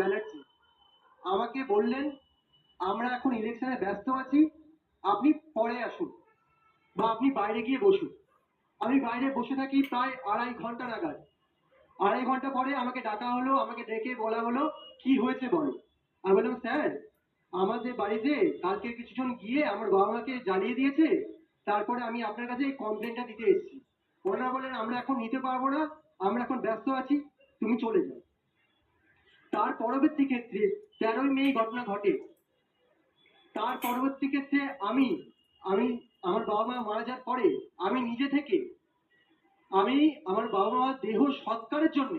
ব্যানার্জি আমাকে বললেন, আমরা এখন ইলেকশনে ব্যস্ত আছি, আপনি পরে আসুন বা আপনি বাইরে গিয়ে বসুন। আমি বাইরে বসে থাকি প্রায় 2.5 ঘন্টা নাগাদ। 2.5 ঘন্টা পরে আমাকে ডাকা হলো, আমাকে ডেকে বলা হলো, কি হয়েছে বলো। আমি বললাম, স্যার আমাদের বাড়িতে কালকে কিছুজন গিয়ে আমার বাবা মাকে জ্বালিয়ে দিয়েছে, তারপরে আমি আপনার কাছে এই কমপ্লেনটা দিতে এসেছি। ওনারা বললেন, আমরা এখন নিতে পারবো না, আমরা এখন ব্যস্ত আছি, তুমি চলে যাও। তার পরবর্তী ক্ষেত্রে 13ই মে ঘটনা ঘটে। তার পরবর্তী ক্ষেত্রে আমি আমি আমার বাবা মা মারা যাওয়ার পরে আমি নিজে থেকে আমি আমার বাবা মার দেহ সৎকারের জন্য,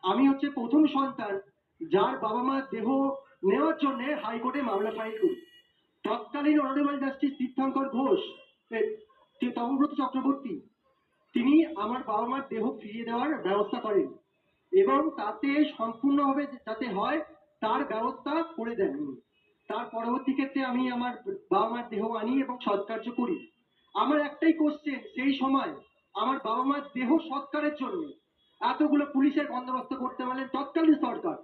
আমি হচ্ছে প্রথম সন্তান যার বাবা মার দেহ নেওয়ার জন্য হাইকোর্টে মামলা ফাইল করি। তৎকালীন অনারেবল জাস্টিস তীর্থঙ্কর ঘোষ, তপব্রত চক্রবর্তী, তিনি আমার বাবা মার দেহ ফিরিয়ে দেওয়ার ব্যবস্থা করেন এবং তাতে সম্পূর্ণভাবে যাতে হয় তার ব্যবস্থা করে দেন। তার পরবর্তী ক্ষেত্রে আমি আমার বাবা মার দেহ আনি এবং সৎকার্য করি। আমার একটাই কোশ্চেন, সেই সময় আমার বাবা মার দেহ সৎকারের জন্য এতগুলো পুলিশের বন্দোবস্ত করতে পারলেন তৎকালীন সরকার।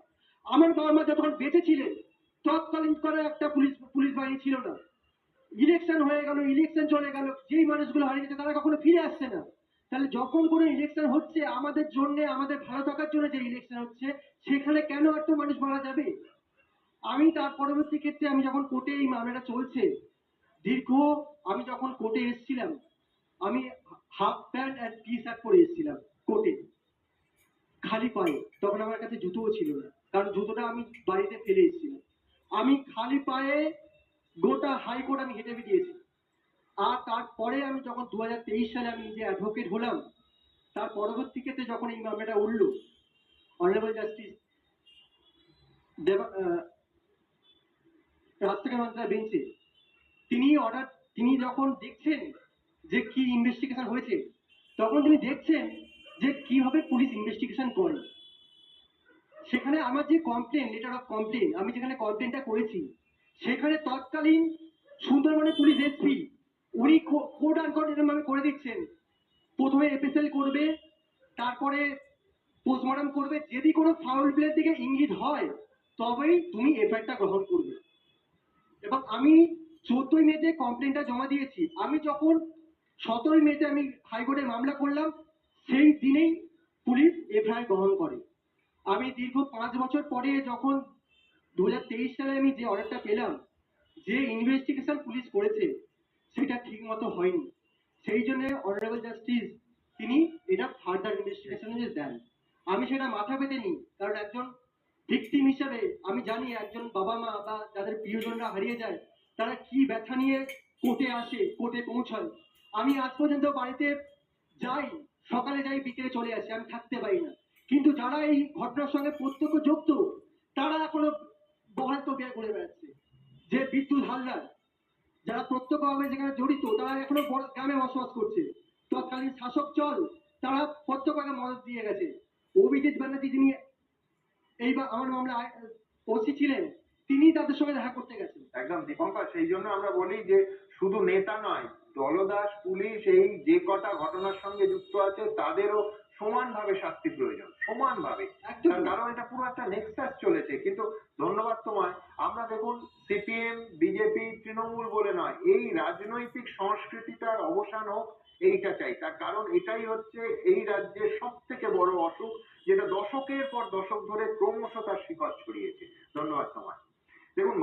আমার বাবা মা যতক্ষণ বেঁচে ছিলেন তৎকালীন করে একটা পুলিশ বাহিনী ছিল না। ইলেকশন হয়ে গেল, ইলেকশন চলে গেল, যেই মানুষগুলো হারিয়ে গেছে তারা কখনো ফিরে আসছে না। তাহলে যখন কোনো ইলেকশন হচ্ছে আমাদের জন্য, আমাদের ভালো থাকার জন্য যে ইলেকশন হচ্ছে, সেখানে কেন এত মানুষ মারা যাবে? আমি তার পরবর্তী ক্ষেত্রে আমি যখন কোর্টে এই মামলাটা চলছে, দীর্ঘ, আমি যখন কোর্টে এসেছিলাম আমি হাফ প্যান্ট আর টি শার্ট পরে এসেছিলাম কোর্টে, খালি পায়ে। তখন আমার কাছে জুতোও ছিল না, কারণ জুতোটা আমি বাড়িতে ফেলে এসেছিলাম। আমি খালি পায়ে গোটা হাইকোর্ট আমি হেঁটে বেরিয়েছি। আর তারপরে আমি যখন 2023 সালে আমি নিজে অ্যাডভোকেট হলাম, তার পরবর্তী ক্ষেত্রে যখন এই মামলাটা উঠল, অনারেবল জাস্টিস রাজশেখর মান্ত্রার বেঞ্চে, তিনি যখন দেখছেন যে কি ইনভেস্টিগেশন হয়েছে, তখন তিনি দেখছেন যে কিভাবে পুলিশ ইনভেস্টিগেশন করে। সেখানে আমার যে কমপ্লেন, লেটার অফ কমপ্লেন, আমি যেখানে কমপ্লেনটা করেছি, সেখানে তৎকালীন সুন্দরবনের পুলিশ এসপি উনি কোড আনকোড এরকম ভাবে করে দিচ্ছেন, প্রথমে এফএসএল করবে, তারপরে পোস্টমর্টম করবে, যদি কোনো ফাউল প্লের দিকে ইঙ্গিত হয় তবেই তুমি এফআইআরটা গ্রহণ করবে। এবং আমি 14ই মেতে কমপ্লেনটা জমা দিয়েছি। আমি যখন 17ই মেতে আমি হাইকোর্টে মামলা করলাম, সেই দিনেই পুলিশ এফআইআর গ্রহণ করে। আমি দীর্ঘ 5 বছর পরে যখন 2023 সালে আমি যে অর্ডারটা পেলাম, যে ইনভেস্টিগেশন পুলিশ করেছে সেটা ঠিক মতো হয়নি, সেই জন্য অনারেবল জাস্টিস তিনি এটা ফার্দার ইনভেস্টিগেশনে দেন। আমি সেটা মাথা পেতে নিই, কারণ একজন ভিকটিম হিসেবে আমি জানি একজন বাবা মা বা যাদের প্রিয়জনরা হারিয়ে যায় তারা কি ব্যথা নিয়ে কোর্টে আসে, কোর্টে পৌঁছায়। আমি আজ পর্যন্ত বাড়িতে যাই, সকালে যাই, বিকেলে চলে আসি, আমি থাকতে পারি না। কিন্তু যারা এই ঘটনার সঙ্গে প্রত্যক্ষ যুক্ত তারা এখনো বহাল তবিয়া করে বেড়াচ্ছে। যে বিদ্যুৎ হালদার, যারা প্রত্যক্ষভাবে যেখানে জড়িত তারা এখনো গ্রামে বসবাস করছে। তৎকালীন শাসক চল তারা প্রত্যক্ষভাবে মদত দিয়ে গেছে। অভিজিৎ ব্যানার্জি যিনি এইবার আমার মামলা ওসি ছিলেন, তিনি তাদের সঙ্গে দেখা করতে গেছেন। একদম দীপঙ্কর, সেই জন্য আমরা বলি যে শুধু নেতা নয়, দলদাস, পুলিশ, এই যে কটা ঘটনার সঙ্গে যুক্ত আছে তাদেরও সমানভাবে শাস্তি প্রয়োজন, সমানভাবে। কারণ এটা পুরো একটা নেক্সাস চলেছে। কিন্তু ধন্যবাদ তোমায়। আমরা দেখুন, সিপিএম, বিজেপি, তৃণমূল বলে নয়, এই রাজনৈতিক সংস্কৃতিটার অবসান হোক, এইটা চাই। তার কারণ এটাই হচ্ছে এই রাজ্যের সব থেকে বড় অসুখ, যেটা দশকের পর দশক ধরে ক্রমশ তার শিকড় ছড়িয়েছে। ধন্যবাদ তোমায়। দেখুন।